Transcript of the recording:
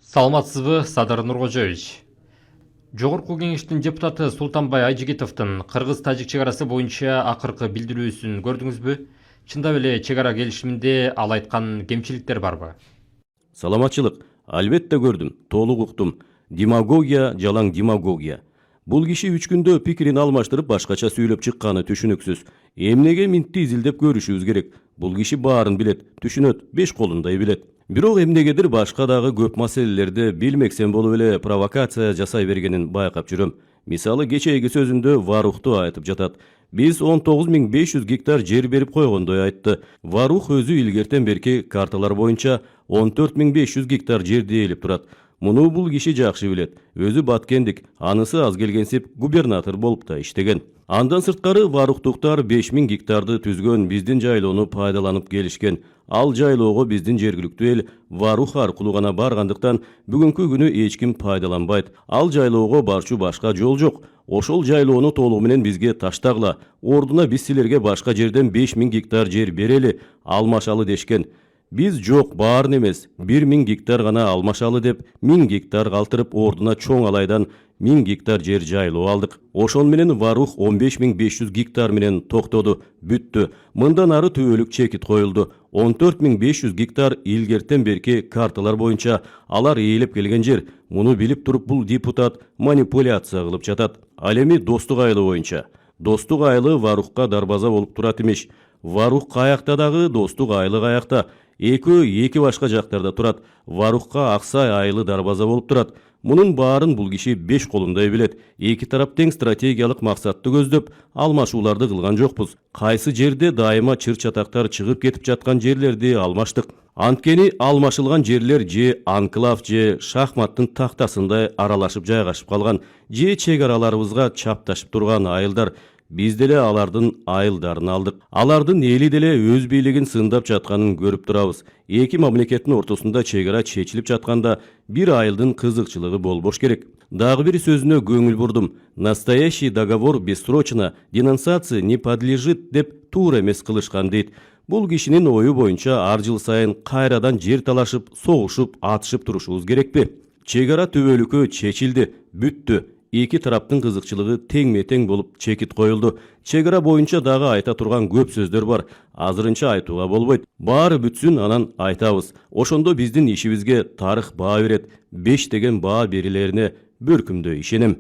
Саламатсызбы, Садыр Нуркожоевич. Жогорку кеңештин депутаты Султанбай Айжигитовдун кыргыз-тажик чек арасы боюнча акыркы билдирүүсүн көрдүңүзбү? Чындап эле чек ара келишиминде ал айткан кемчиликтер барбы? Саламатчылык. Албетте көрдүм, толук уктум. Демагогия, жалаң демагогия. Бул киши 3 күндө пикирин алмаштырып башкача сүйлөп чыкканы түшүнүксүз. Эмнеге минтти изилдеп көрүшүбүз керек? Бул киши баарын билет, түшүнөт, 5 колундай билет. Бирок эмнегедир башка дагы көп маселелерди билмексен болуп эле провокация жасай бергенин байкап жүрөм. Мисалы кечээги сөзүндө Варухту айтып жатат. Биз 19.500 гектар жер берип койгондой айтты. Варух өзү илгертен берки карталар боюнча 14.500 гектар жерди ээлеп турат. Муну бул киши жакшы билет. Өзү баткендик, анысы аз келгенсип губернатор болуп да иштеген. Андан сырткары Варухтуктар 5000 гектарды түзгөн биздин жайлоону пайдаланып келишкен. Ал жайлоого биздин жергиликтүү эл Варух аркылуу гана баргандыктан бүгүнкү күнү эч ким пайдаланбайт. Ал жайлоого барчу башка жол жок. Ошол жайлоону толугу менен бизге таштагыла. Ордуна биз силерге башка жерден 5000 гектар жер берели, алмашалы дешкен. Биз жок, баарын эмес, 1000 гектар гана алмашалы деп 1000 гектар калтырып ордуна чоң алайдан 1000 гектар жер жайлоо алдык. Ошон менен Варух 15500 гектар менен токтоду, бүттү. Мындан ары түбөлүк чекит коюлду. 14500 гектар илгертен берки карталар боюнча алар ээлеп келген жер. Муну билип туруп бул депутат манипуляция кылып жатат. Ал эми Достук айылы боюнча. Достук айылы Варухка дарбаза болуп турат имиш. Варух каякта дагы, Достук айылы каякта. Экөө эки башка жактарда турат. Варухка Аксай айылы дарбаза болуп турат. Мунун баарын бул киши 5 колундай билет. Эки тарап тең стратегиялык максатты көздөп, алмашууларды кылган жокпуз. Кайсы жерде дайыма чыр-чатактар чыгып кетип жаткан жерлерди алмаштык. Анткени алмашылган жерлер же анклав же шахматтын тактасындай аралашып жайгашып калган, же чек араларыбызга чапташып турган айылдар. Биз деле алардын айылдарын алдык. Алардын эли деле өз бийлигин сындап жатканын көрүп турабыз. Эки мамлекеттин ортосунда чек ара чечилип жатканда бир айылдын кызыкчылыгы болбош керек. Дагы бир сөзүнө көңүл бурдум. Настоящий договор бессрочно денонсации не подлежит деп туура эмес кылышкан дейт. Бул кишинин ою боюнча ар жыл сайын кайрадан жер талашып, согушуп, атышып турушубуз керекпи? Чек ара түбөлүккө чечилди, бүттү. Эки тараптын кызыкчылыгы теңме-тең болуп чекит коюлду. Чек ара боюнча дагы айта турган көп сөздөр бар. Азырынча айтууга болбойт. Баары бүтсүн, анан айтабыз. Ошондо биздин ишибизге тарых баа берет. 5 деген баа берилерине бөркүмдөй ишенем.